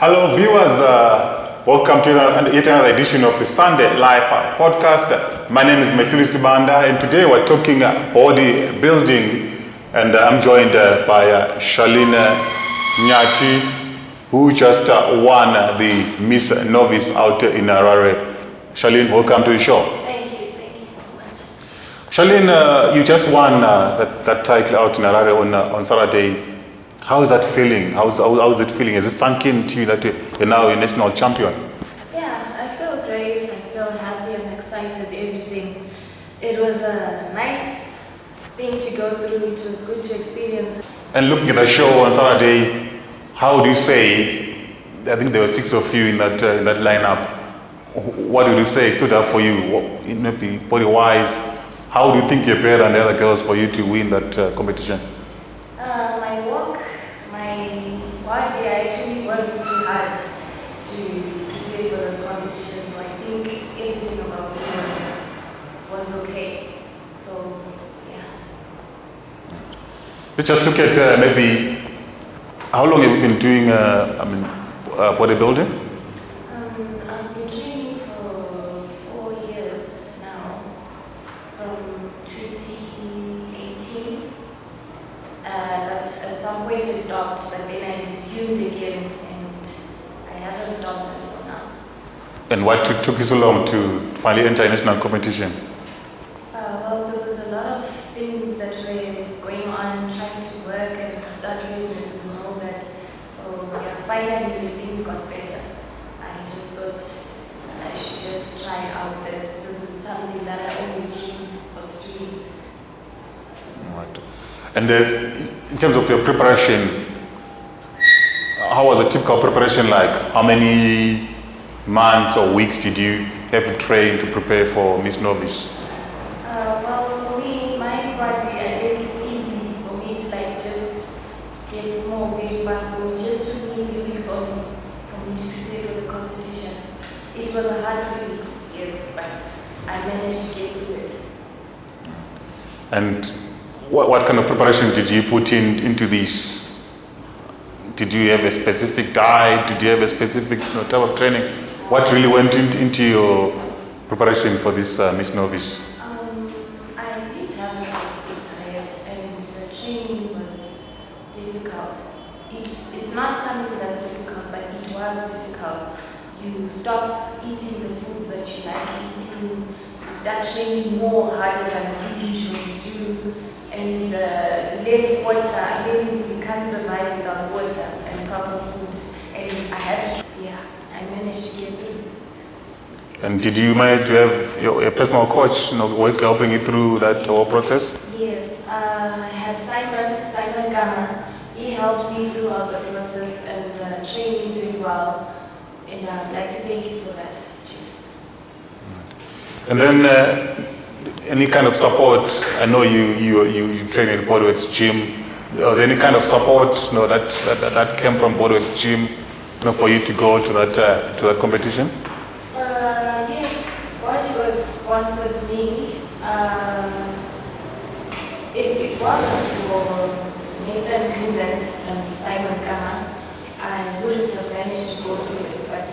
Hello viewers, welcome to yet another edition of the Sunday Life podcast. My name is Ms Novice, and today we're talking bodybuilding, and I'm joined by Shyleen Nyathie, who just won the Ms Novice out in Harare. Shyleen, welcome to the show. Thank you so much. Shyleen, you just won that title out in Harare on Saturday. How is that feeling? How is it feeling? Is it sunk into you that you're now a national champion? Yeah, I feel great. I feel happy. I'm excited. Everything. It was a nice thing to go through. It was good to experience. And looking at the show on Saturday, how would you say? I think there were 6 of you in that lineup. What would you say stood up for you? Maybe body-wise, how do you think you're better than the other girls for you to win that competition? My walk, my body, I actually worked really hard to prepare for this competition, so I think everything about me was okay. So, yeah. Let's just look at maybe how long have you been doing bodybuilding? I've been training for 4 years now, from 2018. But at some point I stopped, but then I resumed again, and I haven't stopped until now. And what took you so long to finally enter national competition? Well, there was a lot of things that were going on, trying to work and start businesses and all that. So yeah, finally things got better. I just thought I should just try out this, since it's something that I always dreamed of doing. Right. And in terms of your preparation, how was a typical preparation like? How many months or weeks did you have to train to prepare for Ms Novice? Well, for me, my body, I think it's easy for me to just get small very fast. So it just took me 3 weeks only for me to prepare for the competition. It was a hard 3 weeks, yes, but I managed to get through it. And what kind of preparation did you put into this? Did you have a specific diet? Did you have a specific type of training? What really went into your preparation for this Ms Novice? I did have a specific diet, and the training was difficult. It's not something that's difficult, but it was difficult. You stop eating the foods that you like eating, you start training more harder than you usually do. And less water. I mean, you can't survive without water and proper food. And I had to, I managed to get through. And did you manage to have a personal coach, helping you through that whole process? Yes, I had Simon Gama. He helped me throughout the process and trained me very well. And I'd like to thank you for that. And then any kind of support? I know you train in Bodyweight gym. Was there any kind of support that came from Bodyweight gym for you to go to that competition? Yes, Bodyweight sponsored me. If it wasn't for Nathan Greenland and Simon Kama, I wouldn't have managed to go through it. But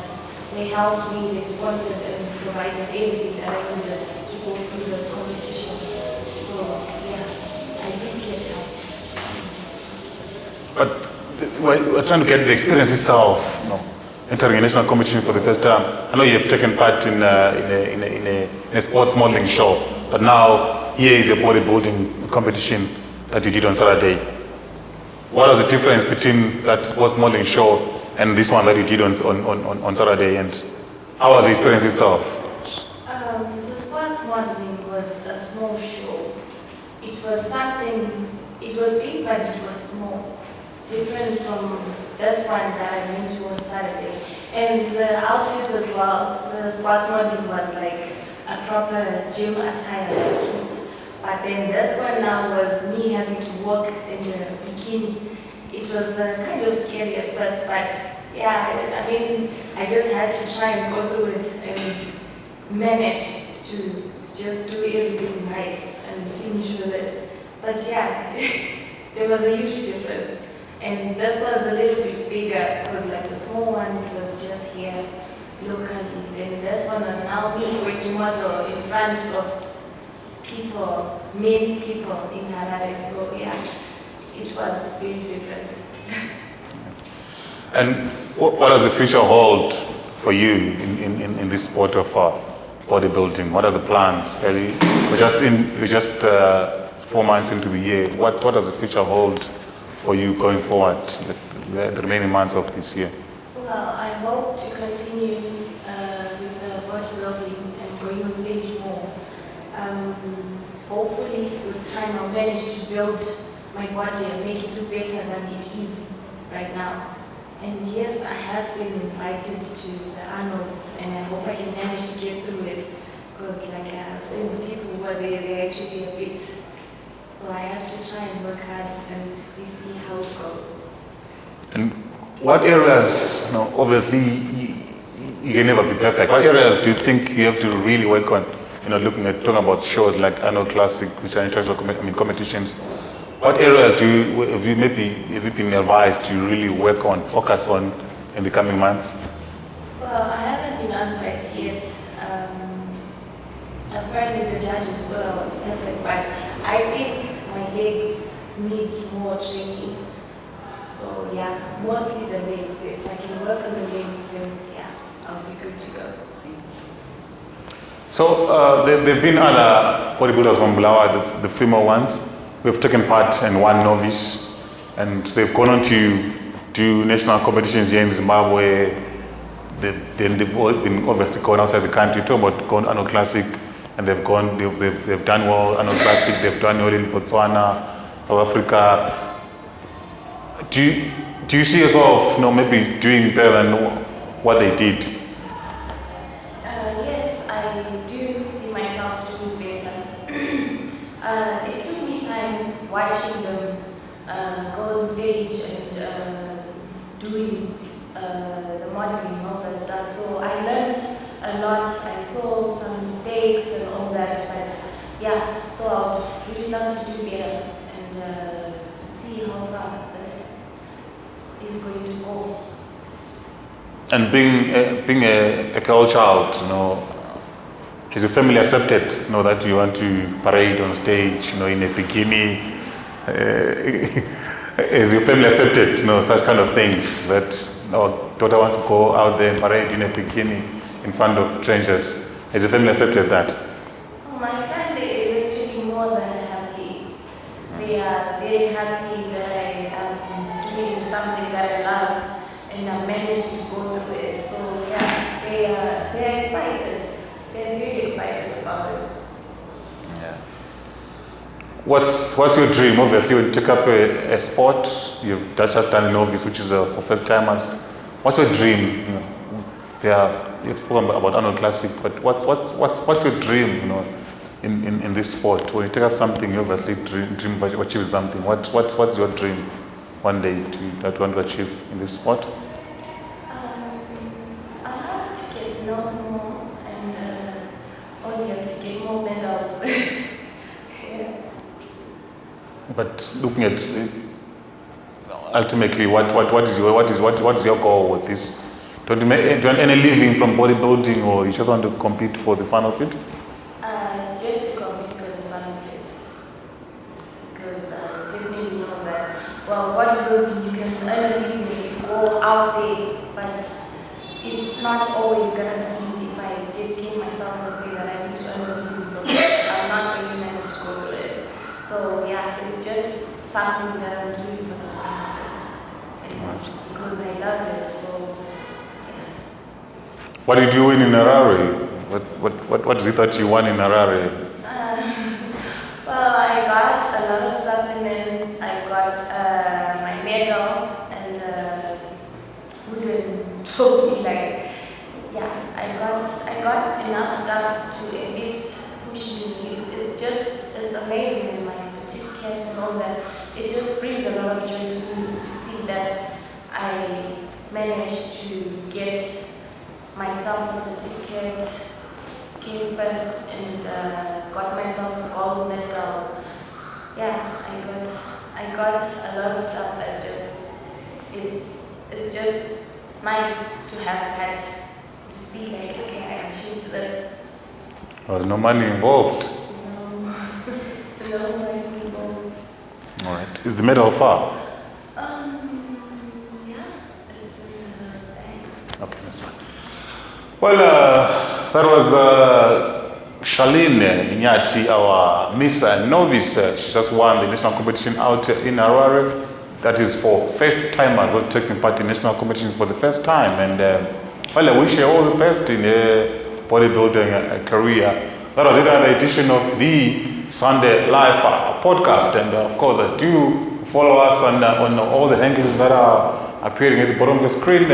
they helped me, they sponsored and provided everything that I needed to go through this competition. So, I did get help. But we're trying to get the experience itself, entering a national competition for the first time. I know you have taken part in a sports modeling show, but now here is a bodybuilding competition that you did on Saturday. What was the difference between that sports modeling show and this one that you did on Saturday, and how was the experience itself? The sports modeling was a small show. It was something, it was big, but it was small. Different from this one that I went to on Saturday. And the outfits as well, the sports modeling was like a proper gym attire like it. But then this one now was me having to walk in the bikini. It was kind of scary at first, but I mean, I just had to try and go through it and manage to just do everything right and finish with it. But there was a huge difference. And this was a little bit bigger because like the small one it was just here locally. Then this one was now being going to model in front of people, many people in Harare. So yeah, it was very different. And what does the future hold for you in this sport of bodybuilding? What are the plans? We're just 4 months into the year. What does the future hold for you going forward, the remaining months of this year? Well, I hope to continue with the bodybuilding and going on stage more. Hopefully, with time, I'll manage to build my body and make it look better than it is right now. And yes, I have been invited to the Arnolds, and I hope I can manage to get through it. Because like I have seen the people who are there, they're actually a bit. So I have to try and work hard, and we see how it goes. And what areas, obviously you can never be perfect. What areas do you think you have to really work on? Talking about shows like Arnold Classic, which are international competitions. What areas have you been advised to really work on, focus on in the coming months? Well, I haven't been advised yet. Apparently the judges thought I was perfect, but I think my legs need more training. So yeah, mostly the legs. If I can work on the legs, then yeah, I'll be good to go. So there have been other bodybuilders from Bulawayo, the female ones, who have taken part in one Novice, and they've gone on to do national competitions here in Zimbabwe. They've been obviously going outside the country. Talk about going Arnold Classic, and they've done well Arnold Classic. They've done well in Botswana, South Africa. Do you see yourself, maybe doing better than what they did? Yes, I do see myself doing better. It took me time watching them go on stage and doing the modeling and all that stuff. So I learned a lot. I saw some mistakes and all that. But yeah, so I would really love to do better and see how far this is going to go. And being a girl child, is your family accepted? That you want to parade on stage, in a bikini? Is your family accepted? Such kind of things that daughter wants to go out there and parade in a bikini in front of strangers. Has your family accepted that? My family is actually more than happy. They are very happy that I am doing something that I love and I'm managing to go through it. So yeah, they're excited. They're very excited about it. Yeah. What's your dream? Obviously, when you take up a sport, you've just done Novice, which is for first timers. What's your dream? You've spoken about Arnold Classic, but what's your dream? In this sport, when you take up something, you obviously dream to achieve something. What's your dream one day that you want to achieve in this sport? I have to get known more and obviously get more medals. Yeah. But looking at ultimately, what is your goal with this? Do you want any living from bodybuilding, or you just want to compete for the fun of it? It's just to compete for the fun of it. Because I definitely know that, well, bodybuilding, you can earn a living if you go out there, but it's not always going to be easy. If I dedicate myself and say that I need to earn a living from it, I'm not going to manage to go through it. So yeah, it's just something that I'm doing for the fun of it. Because I love it, so yeah. What did you win in Harare? What is it that you won in Harare? Well, I got a lot of supplements. I got my medal and wooden trophy. I got enough stuff to at least push me. It's amazing in my certificate and all that. It just brings a lot of joy to me to see that I managed to get myself a certificate, came first and got myself a gold medal. Yeah, I got a lot of stuff that just it's it's just nice to have had to see like, okay, I achieved this. There was no money involved. No, no money involved. All right. Is the medal far? Yeah, it's in the bags. Okay, that's fine. Well, that was Shyleen Nyathie, our Ms Novice. She just won the national competition out in Harare. That is for first timers who are taking part in national competition for the first time. And well, I wish her all the best in her bodybuilding career. That was another edition of the Sunday Live podcast. And of course, do follow us on all the handles that are appearing at the bottom of the screen.